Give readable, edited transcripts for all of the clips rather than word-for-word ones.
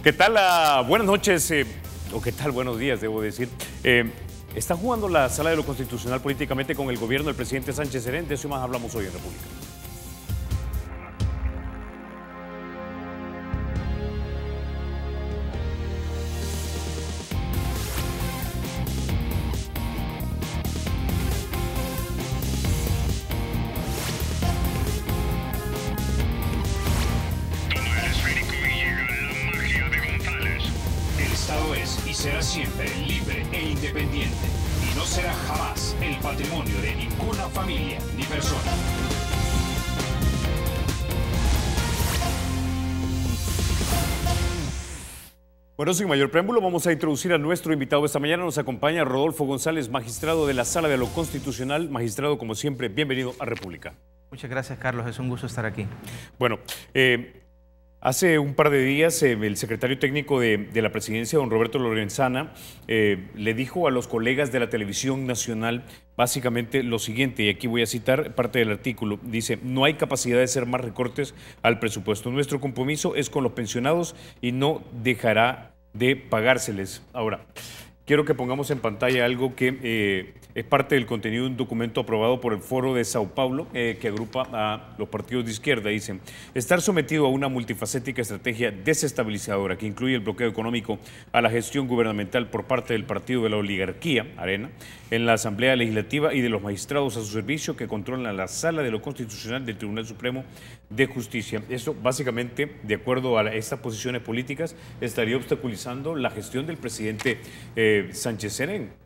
¿Qué tal? Buenas noches, o qué tal, buenos días, debo decir. Está jugando la Sala de lo Constitucional políticamente con el gobierno del presidente Sánchez Serén. De eso y más hablamos hoy en República. Será siempre libre e independiente y no será jamás el patrimonio de ninguna familia ni persona. Bueno, sin mayor preámbulo, vamos a introducir a nuestro invitado esta mañana. Nos acompaña Rodolfo González, magistrado de la Sala de lo Constitucional. Magistrado, como siempre, bienvenido a República. Muchas gracias, Carlos. Es un gusto estar aquí. Bueno, hace un par de días el secretario técnico de la presidencia, don Roberto Lorenzana, le dijo a los colegas de la televisión nacional básicamente lo siguiente, y aquí voy a citar parte del artículo. Dice: no hay capacidad de hacer más recortes al presupuesto. Nuestro compromiso es con los pensionados y no dejará de pagárseles. Ahora, quiero que pongamos en pantalla algo que es parte del contenido de un documento aprobado por el Foro de Sao Paulo, que agrupa a los partidos de izquierda. Dicen: estar sometido a una multifacética estrategia desestabilizadora que incluye el bloqueo económico a la gestión gubernamental por parte del partido de la oligarquía, Arena, en la Asamblea Legislativa y de los magistrados a su servicio que controlan la Sala de lo Constitucional del Tribunal Supremo de Justicia. Eso, básicamente, de acuerdo a estas posiciones políticas, estaría obstaculizando la gestión del presidente Sánchez Serén.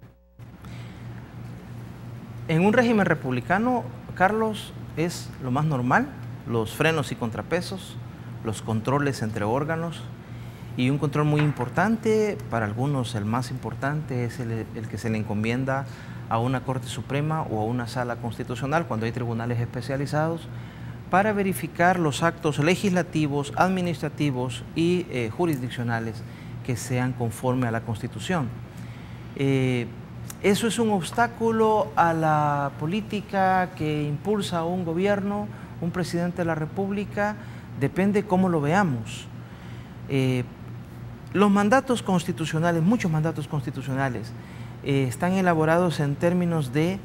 En un régimen republicano, Carlos, es lo más normal, los frenos y contrapesos, los controles entre órganos, y un control muy importante, para algunos el más importante, es el que se le encomienda a una Corte Suprema o a una Sala Constitucional cuando hay tribunales especializados para verificar los actos legislativos, administrativos y jurisdiccionales que sean conforme a la Constitución. Eso es un obstáculo a la política que impulsa un gobierno, un presidente de la República, depende cómo lo veamos. Los mandatos constitucionales, muchos mandatos constitucionales, están elaborados en términos de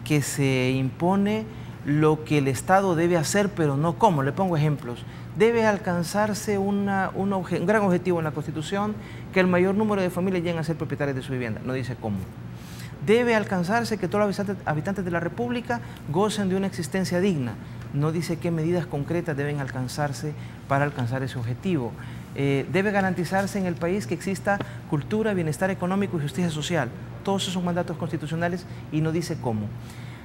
que se impone lo que el Estado debe hacer, pero no cómo. Le pongo ejemplos. Debe alcanzarse un gran objetivo en la Constitución, que el mayor número de familias lleguen a ser propietarias de su vivienda. No dice cómo. Debe alcanzarse que todos los habitantes de la República gocen de una existencia digna. No dice qué medidas concretas deben alcanzarse para alcanzar ese objetivo. Debe garantizarse en el país que exista cultura, bienestar económico y justicia social. Todos esos son mandatos constitucionales y no dice cómo.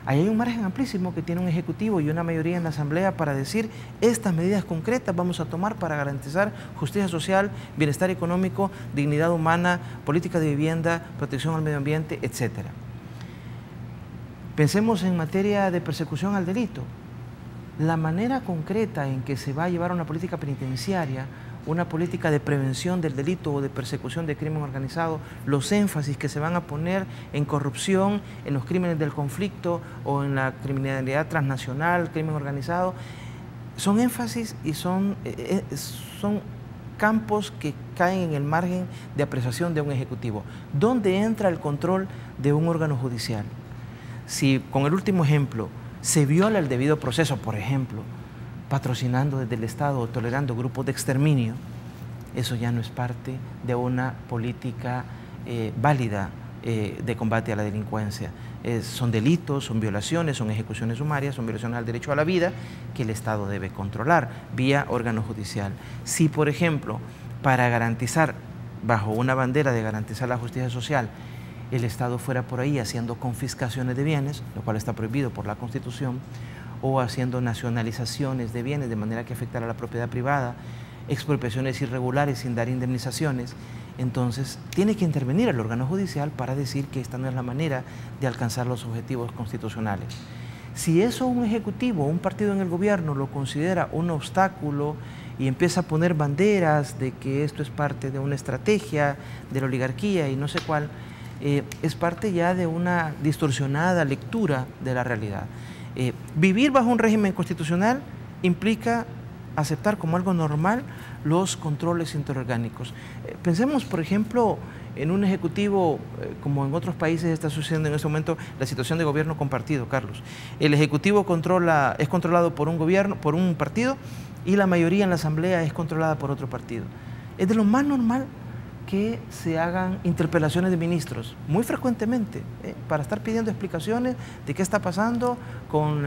Ahí hay un margen amplísimo que tiene un Ejecutivo y una mayoría en la Asamblea para decir: estas medidas concretas vamos a tomar para garantizar justicia social, bienestar económico, dignidad humana, política de vivienda, protección al medio ambiente, etc. Pensemos en materia de persecución al delito. La manera concreta en que se va a llevar una política penitenciaria, una política de prevención del delito o de persecución del crimen organizado, los énfasis que se van a poner en corrupción, en los crímenes del conflicto o en la criminalidad transnacional, crimen organizado, son énfasis y son campos que caen en el margen de apreciación de un Ejecutivo. ¿Dónde entra el control de un órgano judicial? Si, con el último ejemplo, se viola el debido proceso, por ejemplo, patrocinando desde el Estado o tolerando grupos de exterminio, eso ya no es parte de una política válida de combate a la delincuencia. Son delitos, son violaciones, son ejecuciones sumarias, son violaciones al derecho a la vida que el Estado debe controlar vía órgano judicial. Si, por ejemplo, para garantizar, bajo una bandera de garantizar la justicia social, el Estado fuera por ahí haciendo confiscaciones de bienes, lo cual está prohibido por la Constitución, o haciendo nacionalizaciones de bienes de manera que afectara a la propiedad privada, expropiaciones irregulares sin dar indemnizaciones, entonces tiene que intervenir el órgano judicial para decir que esta no es la manera de alcanzar los objetivos constitucionales. Si eso un ejecutivo, un partido en el gobierno lo considera un obstáculo y empieza a poner banderas de que esto es parte de una estrategia de la oligarquía y no sé cuál, es parte ya de una distorsionada lectura de la realidad. Vivir bajo un régimen constitucional implica aceptar como algo normal los controles interorgánicos. Pensemos, por ejemplo, en un ejecutivo, como en otros países está sucediendo en este momento, la situación de gobierno compartido, Carlos. El ejecutivo es controlado por un gobierno, por un partido, y la mayoría en la asamblea es controlada por otro partido. Es de lo más normal que se hagan interpelaciones de ministros, muy frecuentemente, para estar pidiendo explicaciones de qué está pasando con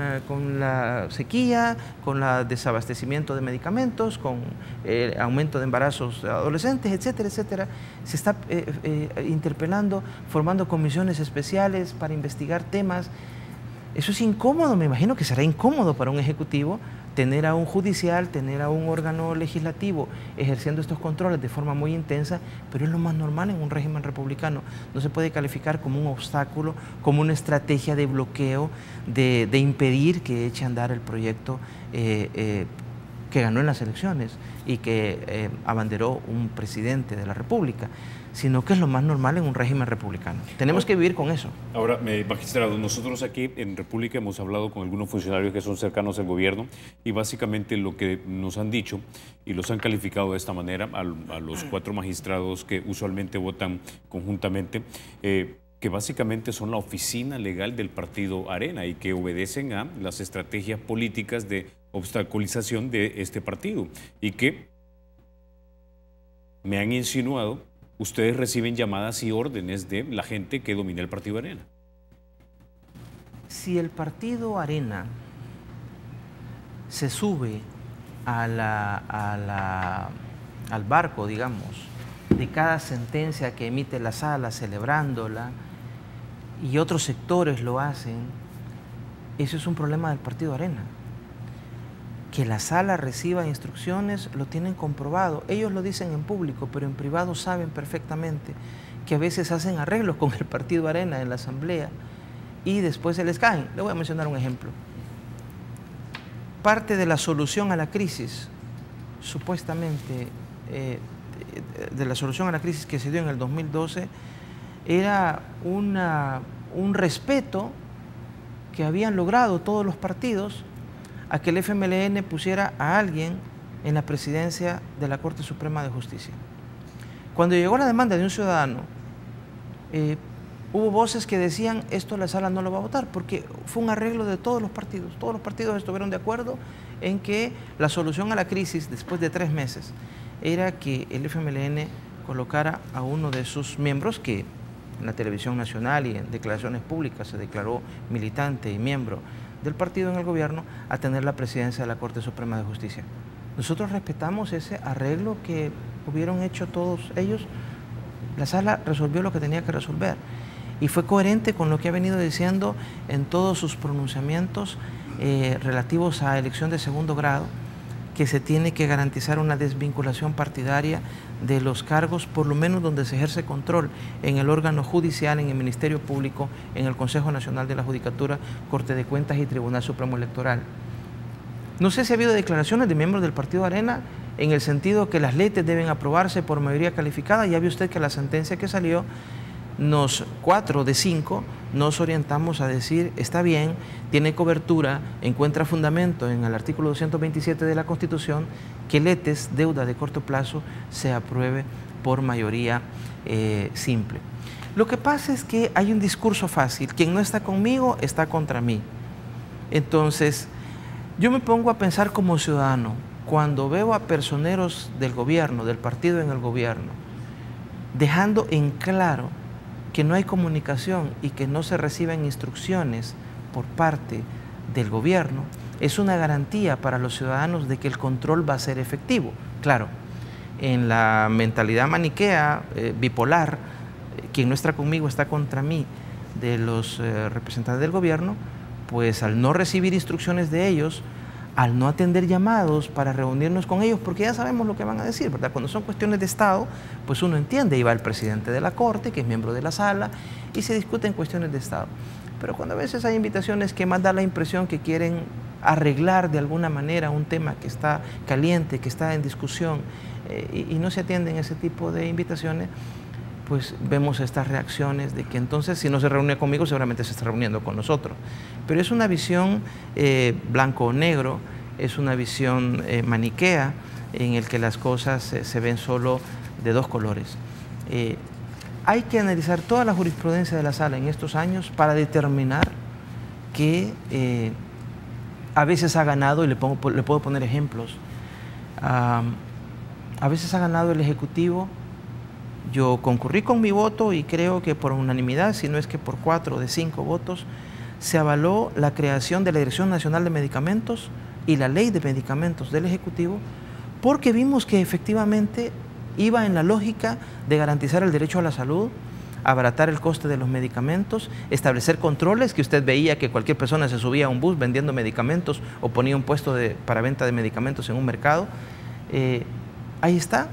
la sequía, con el desabastecimiento de medicamentos, con el aumento de embarazos adolescentes, etcétera, etcétera. Se está interpelando, formando comisiones especiales para investigar temas. Eso es incómodo, me imagino que será incómodo para un ejecutivo tener a un judicial, tener a un órgano legislativo ejerciendo estos controles de forma muy intensa, pero es lo más normal en un régimen republicano. No se puede calificar como un obstáculo, como una estrategia de bloqueo, de impedir que eche a andar el proyecto que ganó en las elecciones y que abanderó un presidente de la República, sino que es lo más normal en un régimen republicano. Tenemos que vivir con eso. Ahora, magistrado, nosotros aquí en República hemos hablado con algunos funcionarios que son cercanos al gobierno y básicamente lo que nos han dicho y los han calificado de esta manera a los 4 magistrados que usualmente votan conjuntamente, que básicamente son la oficina legal del partido Arena y que obedecen a las estrategias políticas de obstaculización de este partido y que me han insinuado ustedes reciben llamadas y órdenes de la gente que domina el partido Arena. Si el partido Arena se sube al barco, digamos, de cada sentencia que emite la sala celebrándola y otros sectores lo hacen, eso es un problema del partido Arena. Que la sala reciba instrucciones, lo tienen comprobado. Ellos lo dicen en público, pero en privado saben perfectamente que a veces hacen arreglos con el partido Arena en la asamblea y después se les caen. Le voy a mencionar un ejemplo. Parte de la solución a la crisis, supuestamente, de la solución a la crisis que se dio en el 2012, era un respeto que habían logrado todos los partidos a que el FMLN pusiera a alguien en la presidencia de la Corte Suprema de Justicia. Cuando llegó la demanda de un ciudadano, hubo voces que decían esto la sala no lo va a votar porque fue un arreglo de todos los partidos estuvieron de acuerdo en que la solución a la crisis después de 3 meses era que el FMLN colocara a uno de sus miembros que en la televisión nacional y en declaraciones públicas se declaró militante y miembro del partido en el gobierno a tener la presidencia de la Corte Suprema de Justicia. Nosotros respetamos ese arreglo que hubieron hecho todos ellos. La sala resolvió lo que tenía que resolver y fue coherente con lo que ha venido diciendo en todos sus pronunciamientos relativos a elección de segundo grado, que se tiene que garantizar una desvinculación partidaria de los cargos, por lo menos donde se ejerce control en el órgano judicial, en el Ministerio Público, en el Consejo Nacional de la Judicatura, Corte de Cuentas y Tribunal Supremo Electoral. No sé si ha habido declaraciones de miembros del partido Arena en el sentido que las leyes deben aprobarse por mayoría calificada. Ya vio usted que la sentencia que salió, 4 de 5 nos orientamos a decir, está bien, tiene cobertura, encuentra fundamento en el artículo 227 de la Constitución, que el ETES, deuda de corto plazo, se apruebe por mayoría simple. Lo que pasa es que hay un discurso fácil, quien no está conmigo está contra mí. Entonces, yo me pongo a pensar como ciudadano, cuando veo a personeros del gobierno, del partido en el gobierno, dejando en claro que no hay comunicación y que no se reciben instrucciones por parte del gobierno, es una garantía para los ciudadanos de que el control va a ser efectivo. Claro, en la mentalidad maniquea, bipolar, quien no está conmigo está contra mí, de los representantes del gobierno, pues al no recibir instrucciones de ellos, al no atender llamados para reunirnos con ellos, porque ya sabemos lo que van a decir, ¿verdad? Cuando son cuestiones de Estado, pues uno entiende, y va el presidente de la Corte, que es miembro de la sala, y se discuten cuestiones de Estado. Pero cuando a veces hay invitaciones que más da la impresión que quieren arreglar de alguna manera un tema que está caliente, que está en discusión, y no se atienden ese tipo de invitaciones, pues vemos estas reacciones de que entonces si no se reúne conmigo seguramente se está reuniendo con nosotros. Pero es una visión blanco o negro es una visión maniquea en el que las cosas se ven solo de dos colores. Hay que analizar toda la jurisprudencia de la Sala en estos años para determinar que a veces ha ganado, y le puedo poner ejemplos, a veces ha ganado el Ejecutivo. Yo concurrí con mi voto y creo que por unanimidad, si no es que por 4 de 5 votos, se avaló la creación de la Dirección Nacional de Medicamentos y la Ley de Medicamentos del Ejecutivo, porque vimos que efectivamente iba en la lógica de garantizar el derecho a la salud, abaratar el coste de los medicamentos, establecer controles, que usted veía que cualquier persona se subía a un bus vendiendo medicamentos o ponía un puesto para venta de medicamentos en un mercado. Ahí está.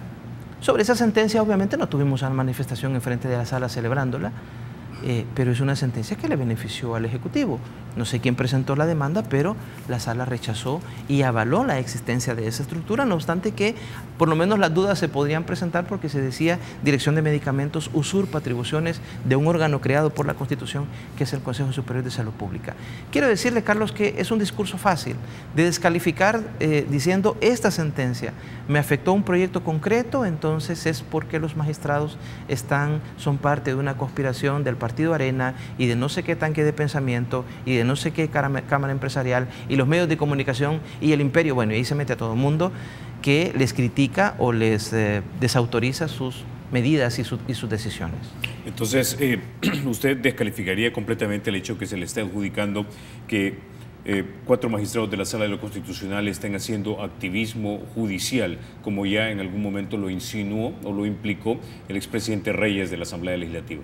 Sobre esa sentencia obviamente no tuvimos una manifestación en frente de la Sala celebrándola, pero es una sentencia que le benefició al Ejecutivo. No sé quién presentó la demanda, pero la Sala rechazó y avaló la existencia de esa estructura, no obstante que por lo menos las dudas se podrían presentar porque se decía Dirección de Medicamentos usurpa atribuciones de un órgano creado por la Constitución, que es el Consejo Superior de Salud Pública. Quiero decirle, Carlos, que es un discurso fácil de descalificar diciendo esta sentencia me afectó un proyecto concreto, entonces es porque los magistrados son parte de una conspiración del Partido Arena y de no sé qué tanque de pensamiento y de no sé qué cámara empresarial y los medios de comunicación y el imperio, bueno, y ahí se mete a todo el mundo que les critica o les desautoriza sus medidas y sus decisiones. Entonces, ¿usted descalificaría completamente el hecho que se le está adjudicando que 4 magistrados de la Sala de lo Constitucional estén haciendo activismo judicial, como ya en algún momento lo insinuó o lo implicó el expresidente Reyes de la Asamblea Legislativa?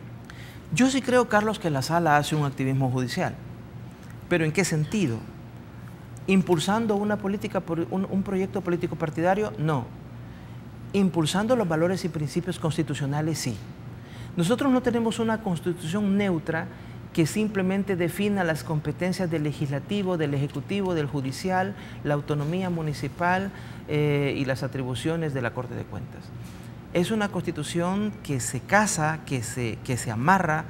Yo sí creo, Carlos, que la Sala hace un activismo judicial. ¿Pero en qué sentido? ¿Impulsando una política, un proyecto político partidario? No. ¿Impulsando los valores y principios constitucionales? Sí. Nosotros no tenemos una constitución neutra que simplemente defina las competencias del legislativo, del ejecutivo, del judicial, la autonomía municipal y las atribuciones de la Corte de Cuentas. Es una constitución que se casa, que se amarra,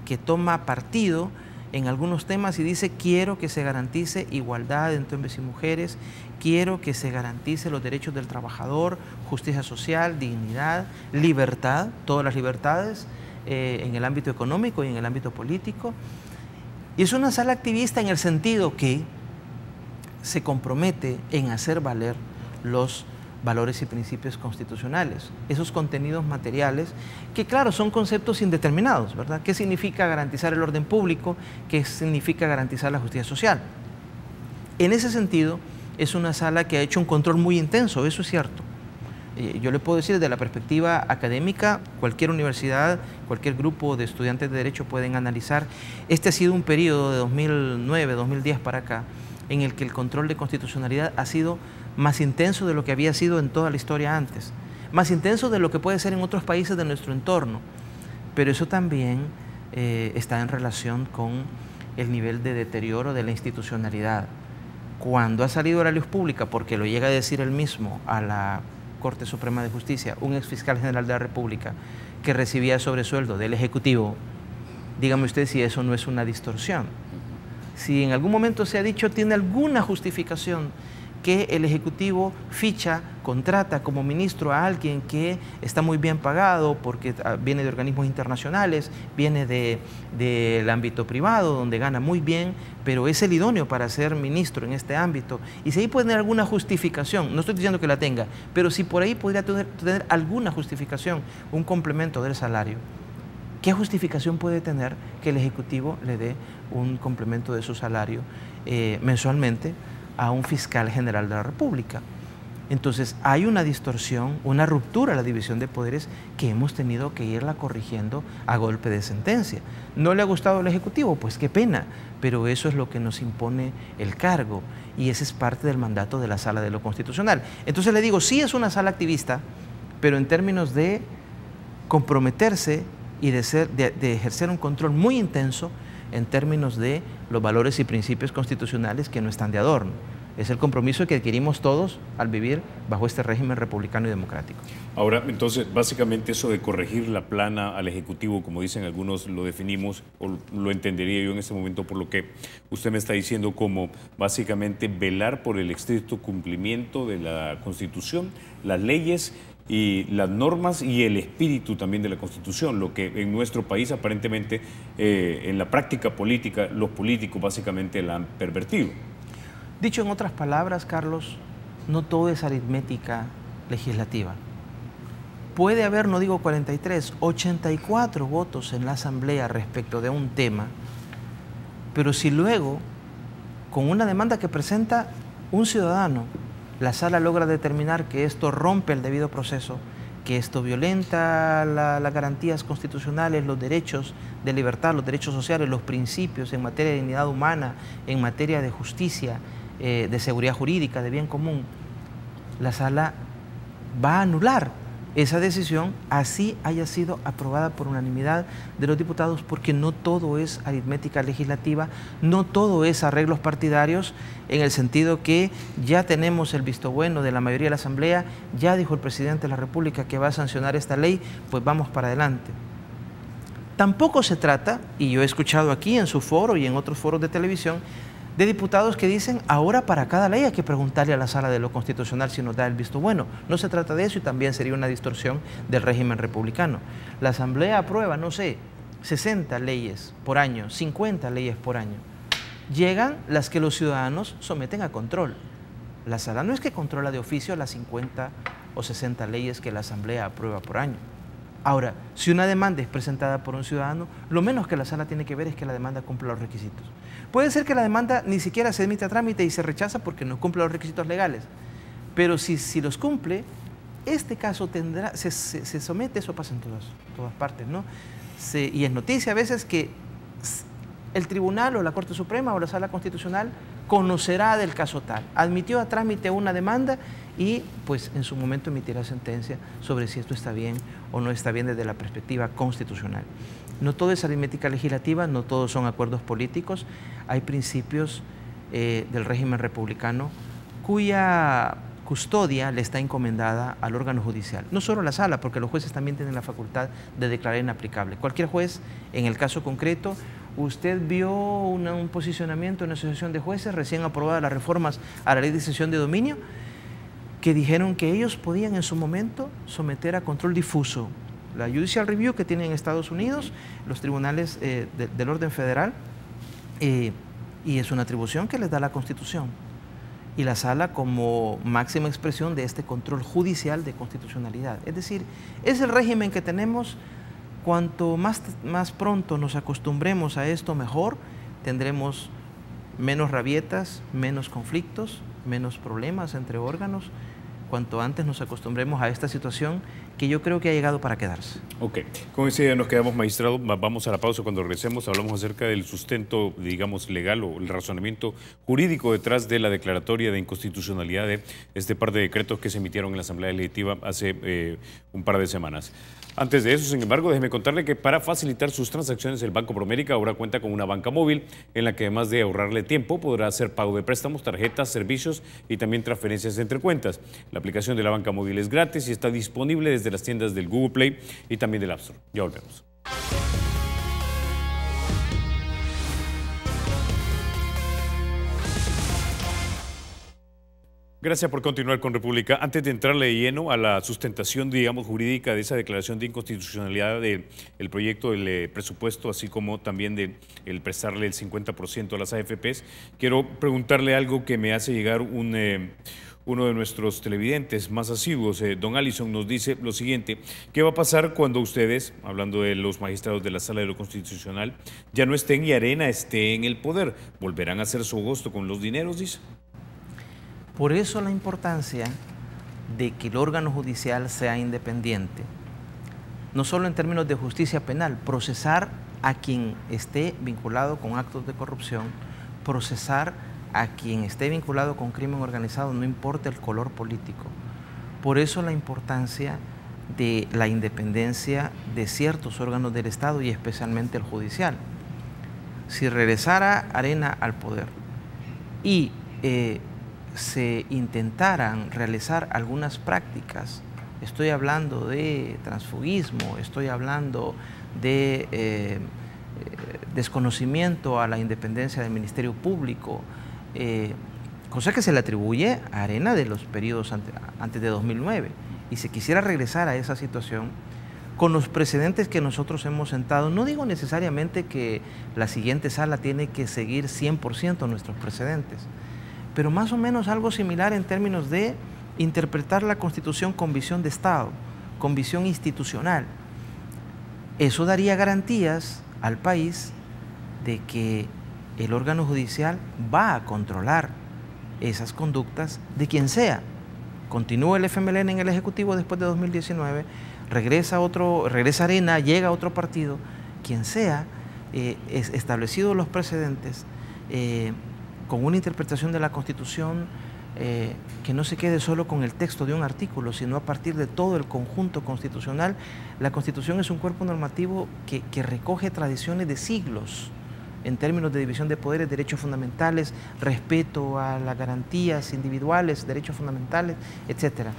que toma partido en algunos temas y dice quiero que se garantice igualdad entre hombres y mujeres, quiero que se garantice los derechos del trabajador, justicia social, dignidad, libertad, todas las libertades en el ámbito económico y en el ámbito político. Y es una sala activista en el sentido que se compromete en hacer valer los valores y principios constitucionales, esos contenidos materiales que, claro, son conceptos indeterminados, ¿verdad? ¿Qué significa garantizar el orden público? ¿Qué significa garantizar la justicia social? En ese sentido, es una sala que ha hecho un control muy intenso, eso es cierto. Yo le puedo decir desde la perspectiva académica, cualquier universidad, cualquier grupo de estudiantes de Derecho pueden analizar. Este ha sido un periodo de 2009, 2010 para acá, en el que el control de constitucionalidad ha sido más intenso de lo que había sido en toda la historia antes, más intenso de lo que puede ser en otros países de nuestro entorno, pero eso también está en relación con el nivel de deterioro de la institucionalidad. Cuando ha salido a la luz pública, porque lo llega a decir él mismo a la Corte Suprema de Justicia, un exfiscal general de la República que recibía sobresueldo del Ejecutivo, dígame usted si eso no es una distorsión. Si en algún momento se ha dicho, tiene alguna justificación que el Ejecutivo ficha, contrata como ministro a alguien que está muy bien pagado porque viene de organismos internacionales, viene del ámbito privado donde gana muy bien, pero es el idóneo para ser ministro en este ámbito. Y si ahí puede tener alguna justificación, no estoy diciendo que la tenga, pero si por ahí podría tener alguna justificación, un complemento del salario, ¿qué justificación puede tener que el Ejecutivo le dé un complemento de su salario mensualmente a un fiscal general de la República? Entonces hay una distorsión, una ruptura a la división de poderes que hemos tenido que irla corrigiendo a golpe de sentencia. ¿No le ha gustado al Ejecutivo? Pues qué pena, pero eso es lo que nos impone el cargo y ese es parte del mandato de la Sala de lo Constitucional. Entonces le digo, sí es una sala activista, pero en términos de comprometerse y de ejercer un control muy intenso en términos de los valores y principios constitucionales que no están de adorno. Es el compromiso que adquirimos todos al vivir bajo este régimen republicano y democrático. Ahora, entonces, básicamente eso de corregir la plana al Ejecutivo, como dicen algunos, lo definimos, o lo entendería yo en este momento por lo que usted me está diciendo, como básicamente velar por el estricto cumplimiento de la Constitución, las leyes y las normas y el espíritu también de la Constitución, lo que en nuestro país aparentemente en la práctica política los políticos básicamente la han pervertido. Dicho en otras palabras, Carlos, no todo es aritmética legislativa. Puede haber, no digo 43, 84 votos en la Asamblea respecto de un tema, pero si luego, con una demanda que presenta un ciudadano, la Sala logra determinar que esto rompe el debido proceso, que esto violenta las garantías constitucionales, los derechos de libertad, los derechos sociales, los principios en materia de dignidad humana, en materia de justicia, de seguridad jurídica, de bien común, la Sala va a anular esa decisión, así haya sido aprobada por unanimidad de los diputados, porque no todo es aritmética legislativa, no todo es arreglos partidarios, en el sentido que ya tenemos el visto bueno de la mayoría de la Asamblea, ya dijo el presidente de la República que va a sancionar esta ley, pues vamos para adelante. Tampoco se trata, y yo he escuchado aquí en su foro y en otros foros de televisión, de diputados que dicen, ahora para cada ley hay que preguntarle a la Sala de lo Constitucional si nos da el visto bueno. No se trata de eso y también sería una distorsión del régimen republicano. La Asamblea aprueba, no sé, 60 leyes por año, 50 leyes por año. Llegan las que los ciudadanos someten a control. La Sala no es que controla de oficio las 50 o 60 leyes que la Asamblea aprueba por año. Ahora, si una demanda es presentada por un ciudadano, lo menos que la Sala tiene que ver es que la demanda cumpla los requisitos. Puede ser que la demanda ni siquiera se emite a trámite y se rechaza porque no cumple los requisitos legales, pero si los cumple, este caso se somete, eso pasa en todas partes, ¿no? Y es noticia a veces que el Tribunal o la Corte Suprema o la Sala Constitucional conocerá del caso tal, admitió a trámite una demanda y pues en su momento emitirá sentencia sobre si esto está bien o no está bien desde la perspectiva constitucional. No todo es aritmética legislativa, no todos son acuerdos políticos, hay principios del régimen republicano cuya custodia le está encomendada al órgano judicial. No solo a la Sala, porque los jueces también tienen la facultad de declarar inaplicable. Cualquier juez, en el caso concreto, usted vio un posicionamiento en la Asociación de Jueces recién aprobada las reformas a la Ley de Cesión de Dominio, que dijeron que ellos podían en su momento someter a control difuso la Judicial Review que tienen en Estados Unidos, los tribunales del orden federal, y es una atribución que les da la Constitución. Y la Sala como máxima expresión de este control judicial de constitucionalidad. Es decir, es el régimen que tenemos. Cuanto más pronto nos acostumbremos a esto, mejor. Tendremos menos rabietas, menos conflictos, menos problemas entre órganos. Cuanto antes nos acostumbremos a esta situación que yo creo que ha llegado para quedarse. Ok, con esa idea nos quedamos, magistrado. Vamos a la pausa. Cuando regresemos hablamos acerca del sustento, digamos, legal o el razonamiento jurídico detrás de la declaratoria de inconstitucionalidad de este par de decretos que se emitieron en la Asamblea Legislativa hace un par de semanas. Antes de eso, sin embargo, déjeme contarle que para facilitar sus transacciones, el Banco Promérica ahora cuenta con una banca móvil en la que además de ahorrarle tiempo, podrá hacer pago de préstamos, tarjetas, servicios y también transferencias entre cuentas. La aplicación de la banca móvil es gratis y está disponible desde las tiendas del Google Play y también del App Store. Ya volvemos. Gracias por continuar con República. Antes de entrarle de lleno a la sustentación, digamos, jurídica de esa declaración de inconstitucionalidad del proyecto del presupuesto, así como también de el prestarle el 50% a las AFPs, quiero preguntarle algo que me hace llegar uno de nuestros televidentes más asiduos. Don Allison nos dice lo siguiente: ¿qué va a pasar cuando ustedes, hablando de los magistrados de la Sala de lo Constitucional, ya no estén y Arena esté en el poder? ¿Volverán a hacer su agosto con los dineros?, dice. Por eso la importancia de que el órgano judicial sea independiente, no solo en términos de justicia penal, procesar a quien esté vinculado con actos de corrupción, procesar a quien esté vinculado con crimen organizado, no importa el color político. Por eso la importancia de la independencia de ciertos órganos del Estado y especialmente el judicial. Si regresara Arena al poder y se intentaran realizar algunas prácticas, estoy hablando de transfugismo, estoy hablando de desconocimiento a la independencia del Ministerio Público, cosa que se le atribuye a Arena de los periodos antes de 2009, y se quisiera regresar a esa situación con los precedentes que nosotros hemos sentado. No digo necesariamente que la siguiente sala tiene que seguir 100% nuestros precedentes, pero más o menos algo similar en términos de interpretar la Constitución con visión de Estado, con visión institucional. Eso daría garantías al país de que el órgano judicial va a controlar esas conductas de quien sea. Continúa el FMLN en el Ejecutivo después de 2019, regresa Arena, llega otro partido, quien sea, establecidos los precedentes, con una interpretación de la Constitución que no se quede solo con el texto de un artículo, sino a partir de todo el conjunto constitucional. La Constitución es un cuerpo normativo que recoge tradiciones de siglos en términos de división de poderes, derechos fundamentales, respeto a las garantías individuales, derechos fundamentales, etc.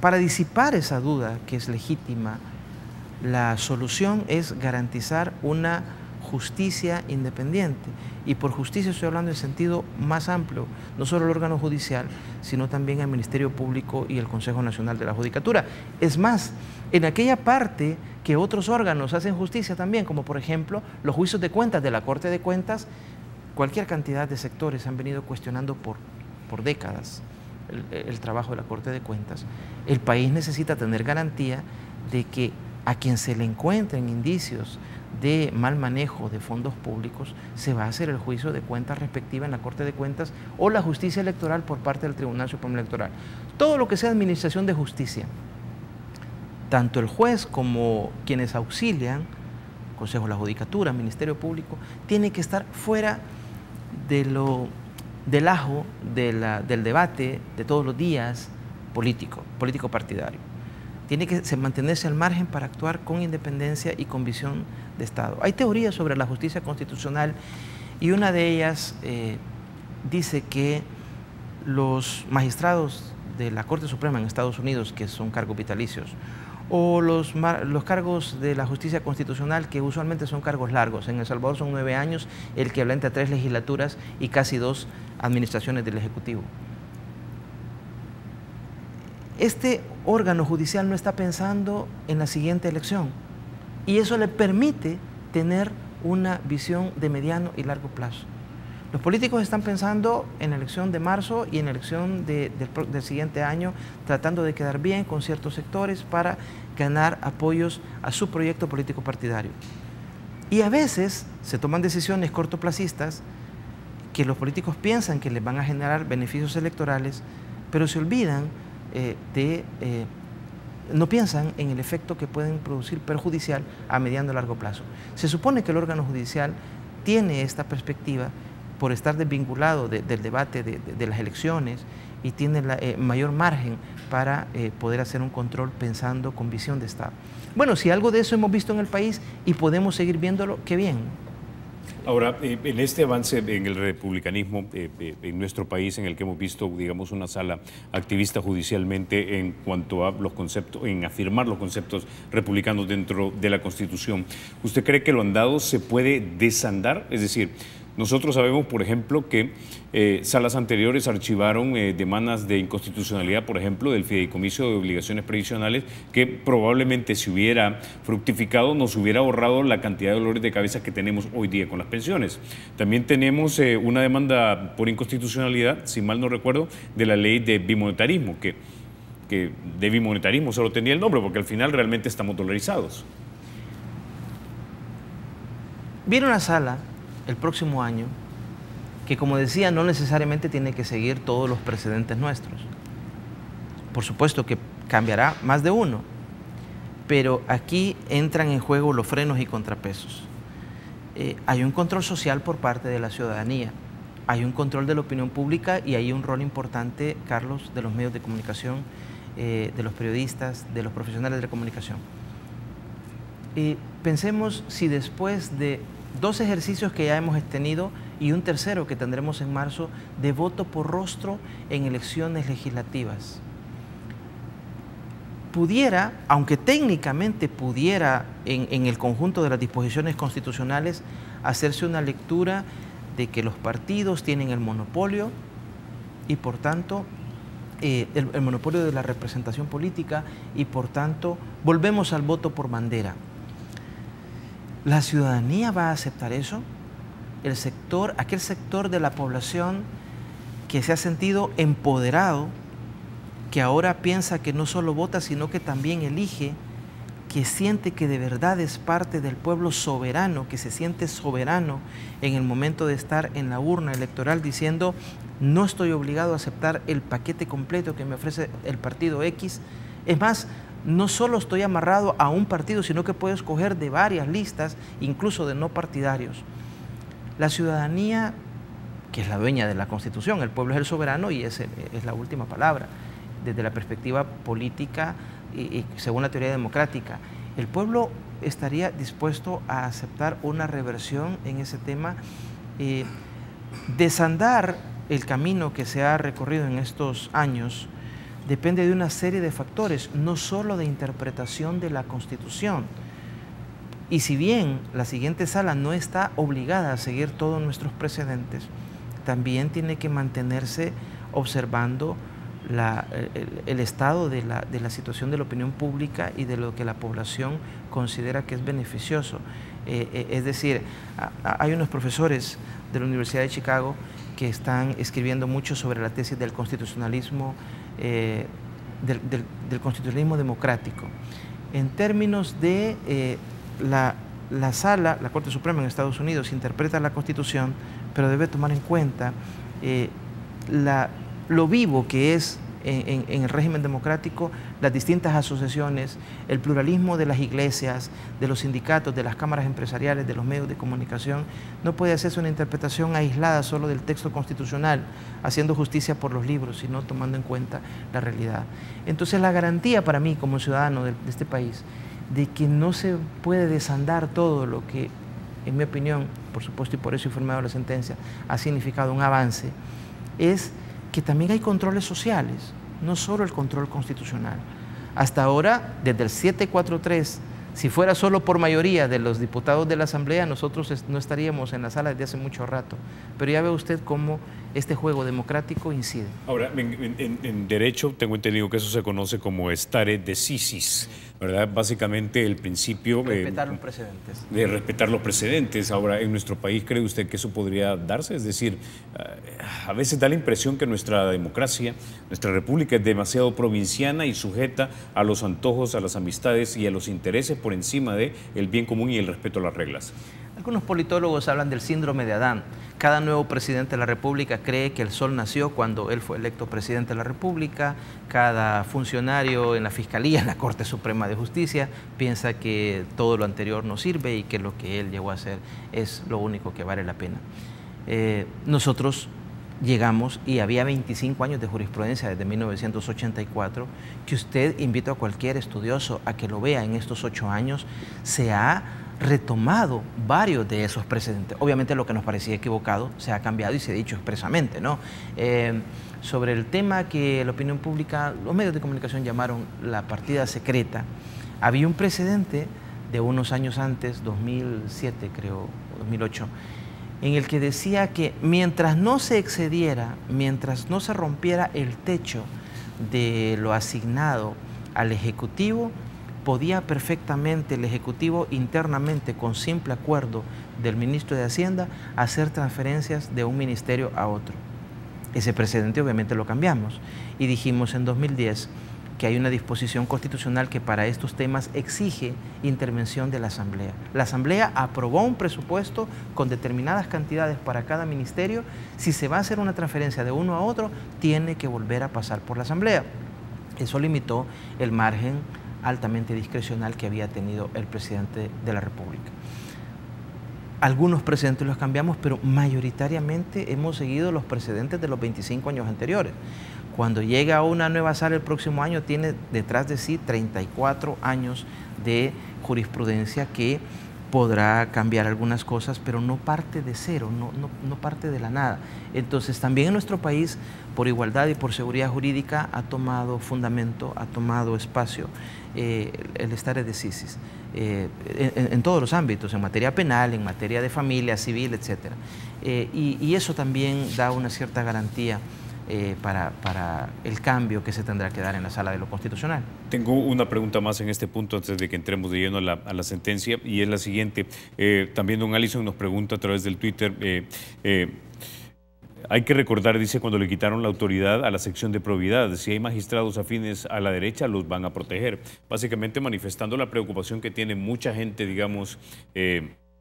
Para disipar esa duda, que es legítima, la solución es garantizar una justicia independiente. Y por justicia estoy hablando en sentido más amplio, no solo el órgano judicial, sino también el Ministerio Público y el Consejo Nacional de la Judicatura. Es más, en aquella parte que otros órganos hacen justicia también, como por ejemplo los juicios de cuentas de la Corte de Cuentas, cualquier cantidad de sectores han venido cuestionando por décadas el trabajo de la Corte de Cuentas. El país necesita tener garantía de que a quien se le encuentren indicios de mal manejo de fondos públicos, se va a hacer el juicio de cuentas respectiva en la Corte de Cuentas o la justicia electoral por parte del Tribunal Supremo Electoral. Todo lo que sea administración de justicia, tanto el juez como quienes auxilian, Consejo de la Judicatura, Ministerio Público, tiene que estar fuera del ajo del debate de todos los días político partidario. Tiene que mantenerse al margen para actuar con independencia y con visión de Estado. Hay teorías sobre la justicia constitucional y una de ellas dice que los magistrados de la Corte Suprema en Estados Unidos, que son cargos vitalicios, o los cargos de la justicia constitucional, que usualmente son cargos largos. En El Salvador son 9 años, el que equivalente a 3 legislaturas y casi 2 administraciones del Ejecutivo. Este órgano judicial no está pensando en la siguiente elección y eso le permite tener una visión de mediano y largo plazo. Los políticos están pensando en la elección de marzo y en la elección del siguiente año, tratando de quedar bien con ciertos sectores para ganar apoyos a su proyecto político partidario. Y a veces se toman decisiones cortoplacistas que los políticos piensan que les van a generar beneficios electorales, pero se olvidan no piensan en el efecto que pueden producir perjudicial a mediano y largo plazo. Se supone que el órgano judicial tiene esta perspectiva por estar desvinculado del debate de las elecciones y tiene mayor margen para poder hacer un control pensando con visión de Estado. Bueno, si algo de eso hemos visto en el país y podemos seguir viéndolo, qué bien. Ahora, en este avance en el republicanismo en nuestro país, en el que hemos visto, digamos, una sala activista judicialmente en cuanto a los conceptos, en afirmar los conceptos republicanos dentro de la Constitución, ¿usted cree que lo andado se puede desandar? Es decir, nosotros sabemos, por ejemplo, que salas anteriores archivaron demandas de inconstitucionalidad, por ejemplo, del fideicomiso de obligaciones previsionales, que probablemente si hubiera fructificado nos hubiera ahorrado la cantidad de dolores de cabeza que tenemos hoy día con las pensiones. También tenemos una demanda por inconstitucionalidad, si mal no recuerdo, de la ley de bimonetarismo, que de bimonetarismo solo tenía el nombre, porque al final realmente estamos dolarizados. Viene una sala el próximo año, que como decía, no necesariamente tiene que seguir todos los precedentes nuestros. Por supuesto que cambiará más de uno, pero aquí entran en juego los frenos y contrapesos. Hay un control social por parte de la ciudadanía, hay un control de la opinión pública y hay un rol importante, Carlos, de los medios de comunicación, de los periodistas, de los profesionales de la comunicación. Pensemos si después de 2 ejercicios que ya hemos tenido y un tercero que tendremos en marzo de voto por rostro en elecciones legislativas. Pudiera, aunque técnicamente pudiera en el conjunto de las disposiciones constitucionales, hacerse una lectura de que los partidos tienen el monopolio y por tanto el monopolio de la representación política y por tanto volvemos al voto por bandera. ¿La ciudadanía va a aceptar eso? Aquel sector de la población que se ha sentido empoderado, que ahora piensa que no solo vota, sino que también elige, que siente que de verdad es parte del pueblo soberano, que se siente soberano en el momento de estar en la urna electoral diciendo no estoy obligado a aceptar el paquete completo que me ofrece el partido X. Es más, no solo estoy amarrado a un partido, sino que puedo escoger de varias listas, incluso de no partidarios. La ciudadanía, que es la dueña de la Constitución, el pueblo es el soberano y es la última palabra, desde la perspectiva política y según la teoría democrática. El pueblo estaría dispuesto a aceptar una reversión en ese tema, desandar el camino que se ha recorrido en estos años. Depende de una serie de factores, no solo de interpretación de la Constitución. Y si bien la siguiente sala no está obligada a seguir todos nuestros precedentes, también tiene que mantenerse observando el estado de la situación de la opinión pública y de lo que la población considera que es beneficioso. Es decir, hay unos profesores de la Universidad de Chicago que están escribiendo mucho sobre la tesis del constitucionalismo, del constitucionalismo democrático. En términos de la sala, la Corte Suprema en Estados Unidos interpreta la Constitución, pero debe tomar en cuenta lo vivo que es en el régimen democrático, las distintas asociaciones, el pluralismo de las iglesias, de los sindicatos, de las cámaras empresariales, de los medios de comunicación. No puede hacerse una interpretación aislada solo del texto constitucional, haciendo justicia por los libros, sino tomando en cuenta la realidad. Entonces la garantía para mí como ciudadano de este país de que no se puede desandar todo lo que, en mi opinión, por supuesto y por eso he firmado la sentencia, ha significado un avance, es que también hay controles sociales, no solo el control constitucional. Hasta ahora, desde el 743, si fuera solo por mayoría de los diputados de la Asamblea, nosotros no estaríamos en la sala desde hace mucho rato. Pero ya ve usted cómo este juego democrático incide. Ahora, en derecho tengo entendido que eso se conoce como stare decisis, ¿verdad? Básicamente el principio respetar los precedentes. De respetar los precedentes. Ahora, en nuestro país, ¿cree usted que eso podría darse? Es decir, a veces da la impresión que nuestra democracia, nuestra república es demasiado provinciana y sujeta a los antojos, a las amistades y a los intereses por encima del bien común y el respeto a las reglas. Algunos politólogos hablan del síndrome de Adán. Cada nuevo presidente de la República cree que el sol nació cuando él fue electo presidente de la República. Cada funcionario en la Fiscalía, en la Corte Suprema de Justicia, piensa que todo lo anterior no sirve y que lo que él llegó a hacer es lo único que vale la pena. Nosotros llegamos y había 25 años de jurisprudencia desde 1984, que usted invito a cualquier estudioso a que lo vea en estos 8 años, se ha retomado varios de esos precedentes. Obviamente lo que nos parecía equivocado se ha cambiado y se ha dicho expresamente, ¿no? Sobre el tema que la opinión pública, los medios de comunicación llamaron la partida secreta, había un precedente de unos años antes, 2007 creo, 2008, en el que decía que mientras no se excediera, mientras no se rompiera el techo de lo asignado al Ejecutivo, podía perfectamente el Ejecutivo internamente, con simple acuerdo del ministro de Hacienda, hacer transferencias de un ministerio a otro. Ese precedente obviamente lo cambiamos y dijimos en 2010 que hay una disposición constitucional que para estos temas exige intervención de la Asamblea. La Asamblea aprobó un presupuesto con determinadas cantidades para cada ministerio. Si se va a hacer una transferencia de uno a otro, tiene que volver a pasar por la Asamblea. Eso limitó el margen altamente discrecional que había tenido el presidente de la República. Algunos precedentes los cambiamos, pero mayoritariamente hemos seguido los precedentes de los 25 años anteriores. Cuando llega a una nueva sala el próximo año, tiene detrás de sí 34 años de jurisprudencia que podrá cambiar algunas cosas, pero no parte de cero, no parte de la nada. Entonces, también en nuestro país, por igualdad y por seguridad jurídica, ha tomado fundamento, ha tomado espacio el stare decisis en todos los ámbitos, en materia penal, en materia de familia, civil, etc. Y eso también da una cierta garantía para el cambio que se tendrá que dar en la Sala de lo Constitucional. Tengo una pregunta más en este punto antes de que entremos de lleno a la sentencia, y es la siguiente. También don Allison nos pregunta a través del Twitter, hay que recordar, dice, cuando le quitaron la autoridad a la sección de probidad, si hay magistrados afines a la derecha, los van a proteger. Básicamente manifestando la preocupación que tiene mucha gente, digamos,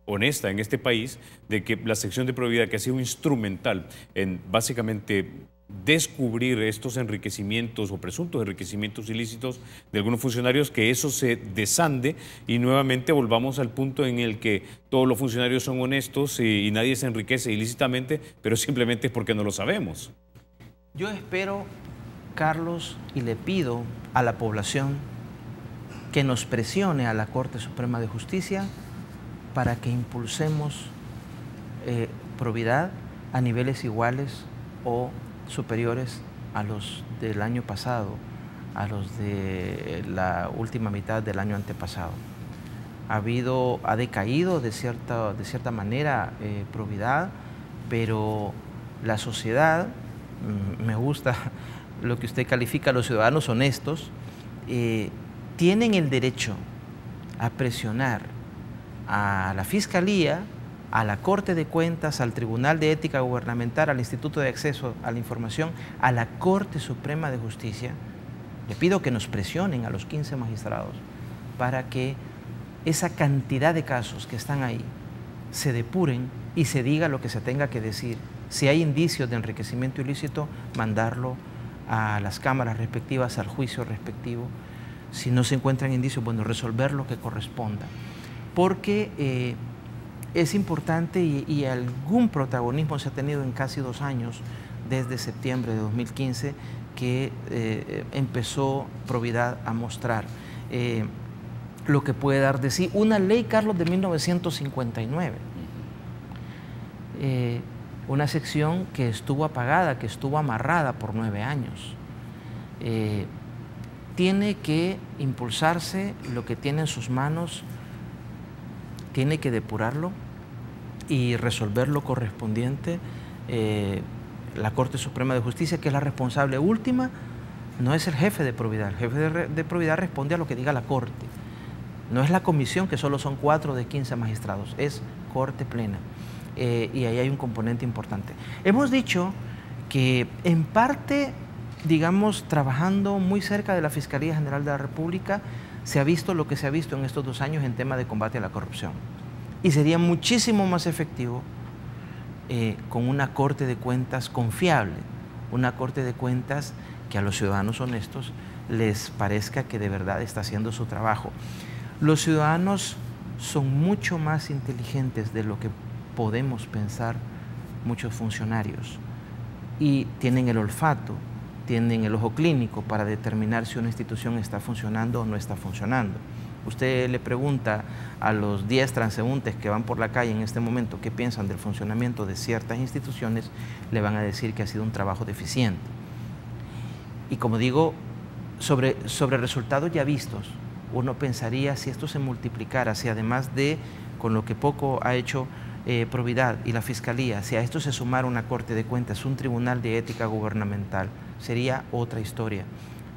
honesta en este país, de que la sección de probidad, que ha sido instrumental en básicamente descubrir estos enriquecimientos o presuntos enriquecimientos ilícitos de algunos funcionarios, que eso se desande y nuevamente volvamos al punto en el que todos los funcionarios son honestos y nadie se enriquece ilícitamente, pero simplemente es porque no lo sabemos. Yo espero, Carlos, y le pido a la población que nos presione a la Corte Suprema de Justicia para que impulsemos probidad a niveles iguales o superiores a los del año pasado, a los de la última mitad del año antepasado. Ha decaído de cierta manera probidad, pero la sociedad, me gusta lo que usted califica, los ciudadanos honestos, tienen el derecho a presionar a la Fiscalía, a la Corte de Cuentas, al Tribunal de Ética Gubernamental, al Instituto de Acceso a la Información, a la Corte Suprema de Justicia. Le pido que nos presionen a los 15 magistrados para que esa cantidad de casos que están ahí se depuren y se diga lo que se tenga que decir. Si hay indicios de enriquecimiento ilícito, mandarlo a las cámaras respectivas, al juicio respectivo. Si no se encuentran indicios, bueno, resolver lo que corresponda. Porque es importante y algún protagonismo se ha tenido en casi 2 años, desde septiembre de 2015, que empezó probidad a mostrar lo que puede dar de sí una ley, Carlos, de 1959. Una sección que estuvo apagada, que estuvo amarrada por 9 años. Tiene que impulsarse lo que tiene en sus manos, tiene que depurarlo y resolver lo correspondiente la Corte Suprema de Justicia, que es la responsable última. No es el jefe de probidad. El jefe de probidad responde a lo que diga la Corte. No es la comisión, que solo son 4 de 15 magistrados, es Corte plena. Y ahí hay un componente importante. Hemos dicho que en parte, digamos, trabajando muy cerca de la Fiscalía General de la República, se ha visto lo que se ha visto en estos 2 años en tema de combate a la corrupción. Y sería muchísimo más efectivo con una Corte de Cuentas confiable, una Corte de Cuentas que a los ciudadanos honestos les parezca que de verdad está haciendo su trabajo. Los ciudadanos son mucho más inteligentes de lo que podemos pensar muchos funcionarios, y tienen el olfato, tienen el ojo clínico para determinar si una institución está funcionando o no está funcionando. Usted le pregunta a los 10 transeúntes que van por la calle en este momento qué piensan del funcionamiento de ciertas instituciones, le van a decir que ha sido un trabajo deficiente. Y como digo, sobre resultados ya vistos, uno pensaría, si esto se multiplicara, si además de con lo que poco ha hecho probidad y la Fiscalía, si a esto se sumara una Corte de Cuentas, un Tribunal de Ética Gubernamental, sería otra historia.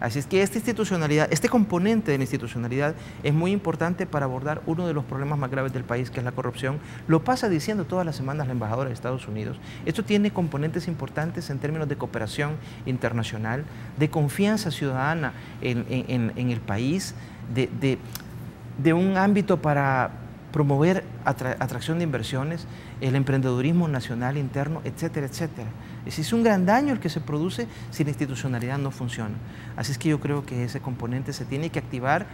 Así es que esta institucionalidad, este componente de la institucionalidad es muy importante para abordar uno de los problemas más graves del país, que es la corrupción. Lo pasa diciendo todas las semanas la embajadora de Estados Unidos. Esto tiene componentes importantes en términos de cooperación internacional, de confianza ciudadana en el país, de un ámbito para promover atracción de inversiones, el emprendedurismo nacional interno, etcétera, etcétera. Es un gran daño el que se produce si la institucionalidad no funciona. Así es que yo creo que ese componente se tiene que activar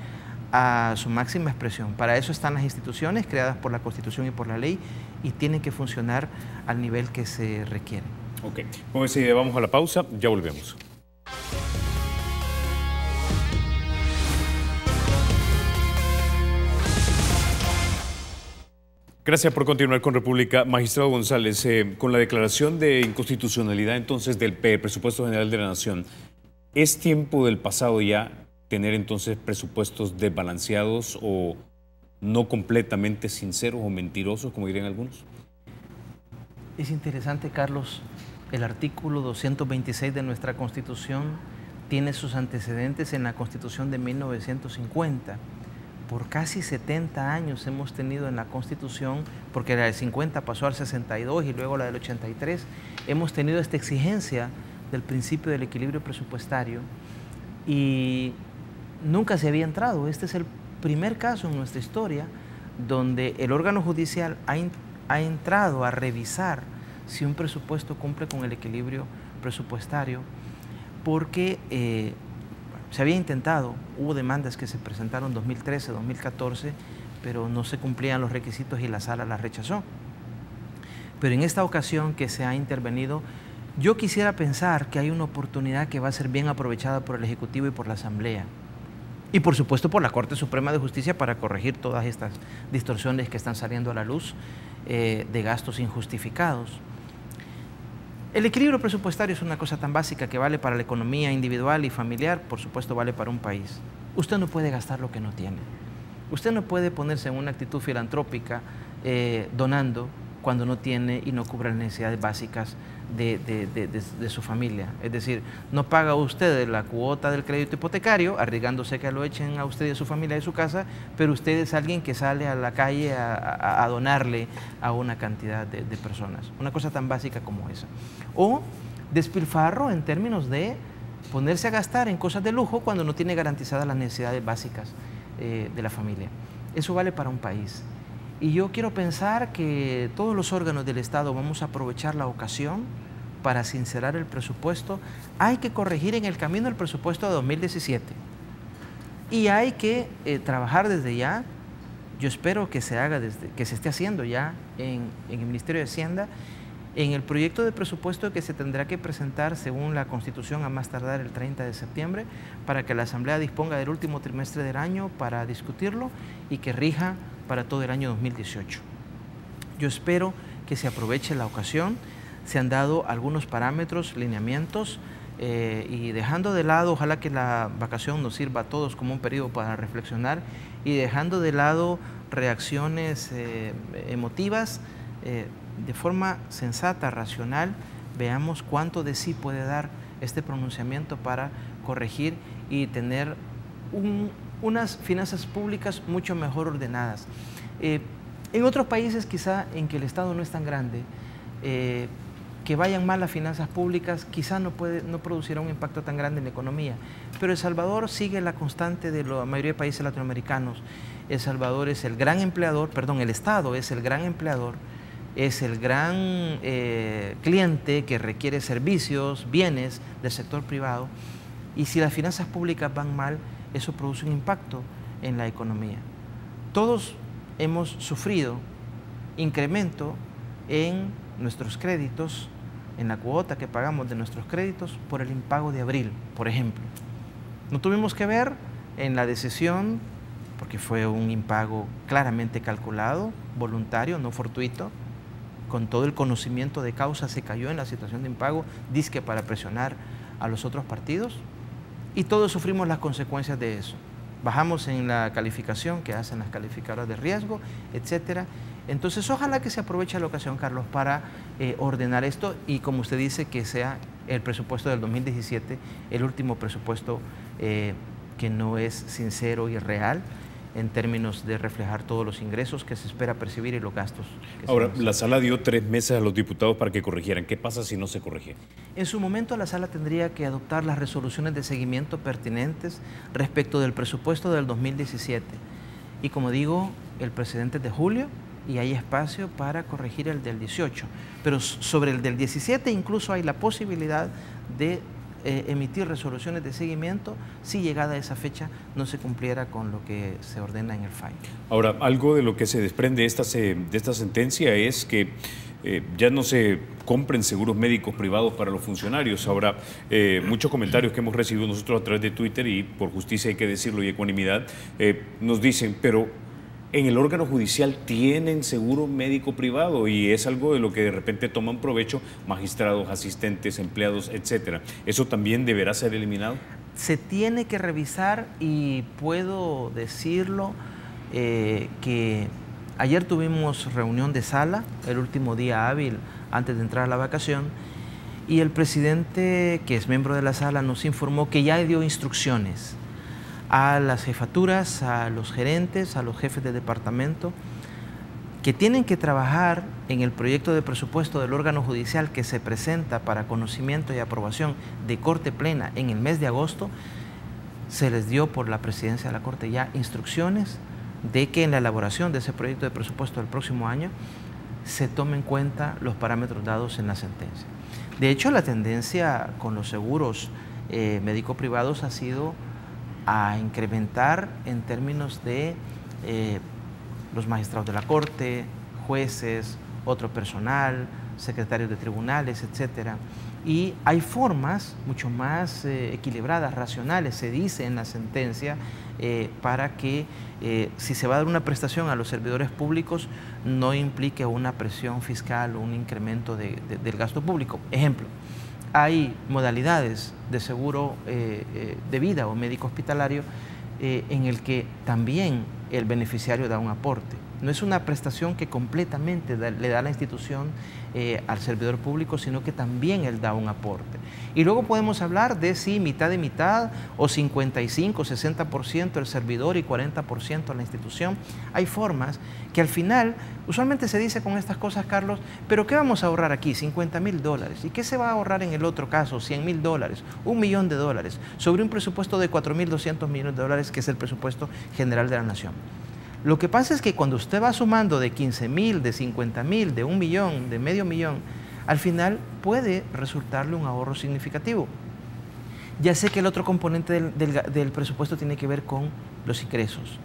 a su máxima expresión. Para eso están las instituciones creadas por la Constitución y por la ley, y tienen que funcionar al nivel que se requiere. Ok, con esa idea vamos a la pausa, ya volvemos. Gracias por continuar con República. Magistrado González, con la declaración de inconstitucionalidad entonces del Presupuesto General de la Nación, ¿es tiempo del pasado ya tener entonces presupuestos desbalanceados o no completamente sinceros o mentirosos, como dirían algunos? Es interesante, Carlos, el artículo 226 de nuestra Constitución tiene sus antecedentes en la Constitución de 1950. Por casi 70 años hemos tenido en la Constitución, porque la del 50 pasó al 62 y luego la del 83, hemos tenido esta exigencia del principio del equilibrio presupuestario y nunca se había entrado. Este es el primer caso en nuestra historia donde el órgano judicial ha entrado a revisar si un presupuesto cumple con el equilibrio presupuestario, porque se había intentado, hubo demandas que se presentaron en 2013, 2014, pero no se cumplían los requisitos y la sala las rechazó. Pero en esta ocasión que se ha intervenido, yo quisiera pensar que hay una oportunidad que va a ser bien aprovechada por el Ejecutivo y por la Asamblea. Y por supuesto por la Corte Suprema de Justicia para corregir todas estas distorsiones que están saliendo a la luz de gastos injustificados. El equilibrio presupuestario es una cosa tan básica que vale para la economía individual y familiar, por supuesto vale para un país. Usted no puede gastar lo que no tiene. Usted no puede ponerse en una actitud filantrópica donando cuando no tiene y no cubre las necesidades básicas de su familia. Es decir, no paga usted la cuota del crédito hipotecario, arriesgándose que lo echen a usted y a su familia de su casa, pero usted es alguien que sale a la calle a donarle a una cantidad de personas. Una cosa tan básica como esa. O despilfarro en términos de ponerse a gastar en cosas de lujo cuando no tiene garantizadas las necesidades básicas de la familia. Eso vale para un país. Y yo quiero pensar que todos los órganos del Estado vamos a aprovechar la ocasión para sincerar el presupuesto. Hay que corregir en el camino el presupuesto de 2017. Y hay que trabajar desde ya. Yo espero que se haga que se esté haciendo ya en el Ministerio de Hacienda, en el proyecto de presupuesto que se tendrá que presentar según la Constitución a más tardar el 30 de septiembre, para que la Asamblea disponga del último trimestre del año para discutirlo y que rija para todo el año 2018. Yo espero que se aproveche la ocasión. Se han dado algunos parámetros, lineamientos, y dejando de lado, ojalá que la vacación nos sirva a todos como un periodo para reflexionar, y dejando de lado reacciones emotivas, de forma sensata, racional, veamos cuánto de sí puede dar este pronunciamiento para corregir y tener unas finanzas públicas mucho mejor ordenadas. En otros países quizá en que el Estado no es tan grande, que vayan mal las finanzas públicas quizá no producirá un impacto tan grande en la economía, pero El Salvador sigue la constante de la mayoría de países latinoamericanos. El Salvador es el gran empleador, perdón, el Estado es el gran empleador, es el gran cliente que requiere servicios, bienes del sector privado, y si las finanzas públicas van mal, eso produce un impacto en la economía. Todos hemos sufrido incremento en nuestros créditos, en la cuota que pagamos de nuestros créditos por el impago de abril, por ejemplo. No tuvimos que ver en la decisión, porque fue un impago claramente calculado, voluntario, no fortuito, con todo el conocimiento de causa se cayó en la situación de impago, dizque para presionar a los otros partidos, y todos sufrimos las consecuencias de eso. Bajamos en la calificación que hacen las calificadoras de riesgo, etcétera. Entonces, ojalá que se aproveche la ocasión, Carlos, para ordenar esto y, como usted dice, que sea el presupuesto del 2017 el último presupuesto que no es sincero y real en términos de reflejar todos los ingresos que se espera percibir y los gastos. Ahora, la sala dio 3 meses a los diputados para que corrigieran. ¿Qué pasa si no se corrige? En su momento la sala tendría que adoptar las resoluciones de seguimiento pertinentes respecto del presupuesto del 2017. Y como digo, el precedente es de julio y hay espacio para corregir el del 18. Pero sobre el del 17 incluso hay la posibilidad de emitir resoluciones de seguimiento si llegada a esa fecha no se cumpliera con lo que se ordena en el fallo. Ahora, algo de lo que se desprende de esta sentencia es que ya no se compren seguros médicos privados para los funcionarios. Ahora, muchos comentarios que hemos recibido nosotros a través de Twitter, y por justicia hay que decirlo y ecuanimidad, nos dicen, pero en el órgano judicial tienen seguro médico privado y es algo de lo que de repente toman provecho magistrados, asistentes, empleados, etcétera. ¿Eso también deberá ser eliminado? Se tiene que revisar y puedo decirlo que ayer tuvimos reunión de sala, el último día hábil antes de entrar a la vacación, y el presidente, que es miembro de la sala, nos informó que ya dio instrucciones a las jefaturas, a los gerentes, a los jefes de departamento, que tienen que trabajar en el proyecto de presupuesto del órgano judicial que se presenta para conocimiento y aprobación de Corte Plena en el mes de agosto. Se les dio por la presidencia de la Corte ya instrucciones de que en la elaboración de ese proyecto de presupuesto del próximo año se tomen en cuenta los parámetros dados en la sentencia. De hecho, la tendencia con los seguros médico-privados ha sido a incrementar en términos de los magistrados de la Corte, jueces, otro personal, secretarios de tribunales, etcétera. Y hay formas mucho más equilibradas, racionales, se dice en la sentencia, para que si se va a dar una prestación a los servidores públicos no implique una presión fiscal o un incremento del gasto público. Ejemplo, hay modalidades de seguro de vida o médico hospitalario en el que también el beneficiario da un aporte. No es una prestación que completamente le da la institución al servidor público, sino que también él da un aporte. Y luego podemos hablar de si mitad y mitad o 55, 60% el servidor y 40% la institución. Hay formas que al final, usualmente se dice con estas cosas, Carlos, pero ¿qué vamos a ahorrar aquí? $50.000. ¿Y qué se va a ahorrar en el otro caso? $100.000, $1 millón sobre un presupuesto de 4.200 millones de dólares, que es el presupuesto general de la nación. Lo que pasa es que cuando usted va sumando de 15.000, de 50.000, de 1 millón, de medio millón, al final puede resultarle un ahorro significativo. Ya sé que el otro componente del presupuesto tiene que ver con los ingresos.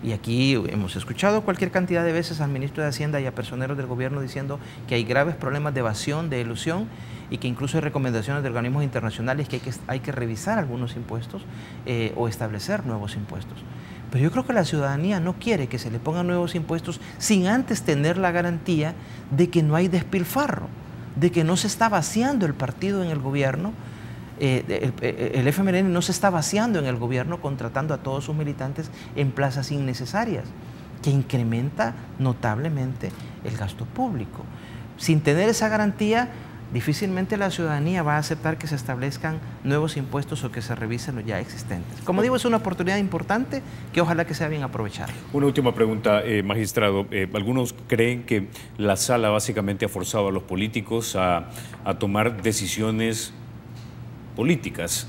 Y aquí hemos escuchado cualquier cantidad de veces al ministro de Hacienda y a personeros del gobierno diciendo que hay graves problemas de evasión, de elusión, y que incluso hay recomendaciones de organismos internacionales que hay que revisar algunos impuestos o establecer nuevos impuestos. Pero yo creo que la ciudadanía no quiere que se le pongan nuevos impuestos sin antes tener la garantía de que no hay despilfarro, de que no se está vaciando el partido en el gobierno, el FMLN no se está vaciando en el gobierno contratando a todos sus militantes en plazas innecesarias, que incrementa notablemente el gasto público. Sin tener esa garantía, difícilmente la ciudadanía va a aceptar que se establezcan nuevos impuestos o que se revisen los ya existentes. Como digo, es una oportunidad importante que ojalá que sea bien aprovechada. Una última pregunta, magistrado. Algunos creen que la sala básicamente ha forzado a los políticos a tomar decisiones políticas,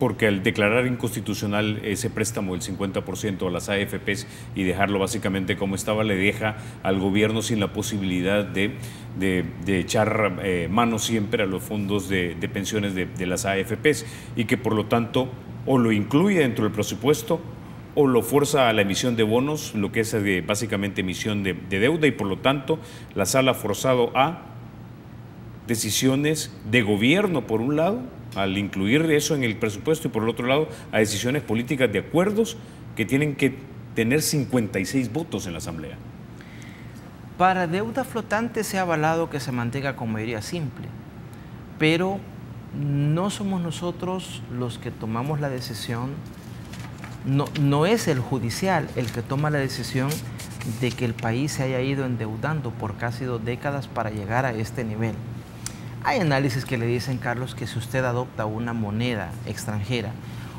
porque al declarar inconstitucional ese préstamo del 50% a las AFPs y dejarlo básicamente como estaba, le deja al gobierno sin la posibilidad de echar mano siempre a los fondos de pensiones de las AFPs, y que por lo tanto o lo incluye dentro del presupuesto o lo fuerza a la emisión de bonos, lo que es básicamente emisión de deuda, y por lo tanto la sala ha forzado a decisiones de gobierno por un lado, al incluir eso en el presupuesto, y por el otro lado a decisiones políticas de acuerdos que tienen que tener 56 votos en la Asamblea. Para deuda flotante se ha avalado que se mantenga con mayoría simple, pero no somos nosotros los que tomamos la decisión, no es el judicial el que toma la decisión de que el país se haya ido endeudando por casi 2 décadas para llegar a este nivel. Hay análisis que le dicen, Carlos, que si usted adopta una moneda extranjera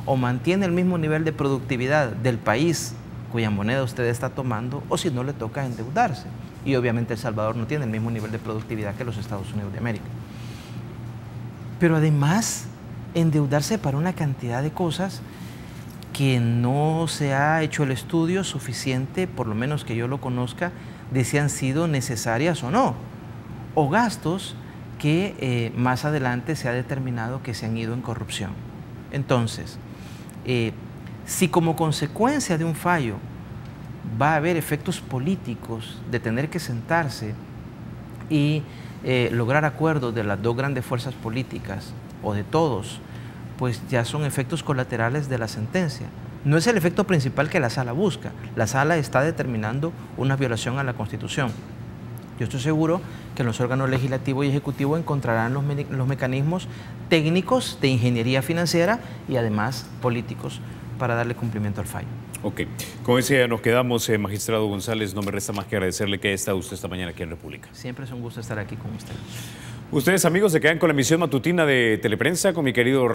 o mantiene el mismo nivel de productividad del país cuya moneda usted está tomando, o si no, le toca endeudarse. Y obviamente El Salvador no tiene el mismo nivel de productividad que los Estados Unidos de América. Pero además, endeudarse para una cantidad de cosas que no se ha hecho el estudio suficiente, por lo menos que yo lo conozca, de si han sido necesarias o no, o gastos que más adelante se ha determinado que se han ido en corrupción. Entonces, si como consecuencia de un fallo va a haber efectos políticos de tener que sentarse y lograr acuerdos de las 2 grandes fuerzas políticas o de todos, pues ya son efectos colaterales de la sentencia. No es el efecto principal que la Sala busca. La Sala está determinando una violación a la Constitución. Yo estoy seguro que los órganos legislativo y ejecutivo encontrarán los mecanismos técnicos de ingeniería financiera y además políticos para darle cumplimiento al fallo. Ok, con ese nos quedamos, magistrado González. No me resta más que agradecerle que haya estado usted esta mañana aquí en República. Siempre es un gusto estar aquí con usted. Ustedes, amigos, se quedan con la emisión matutina de Teleprensa con mi querido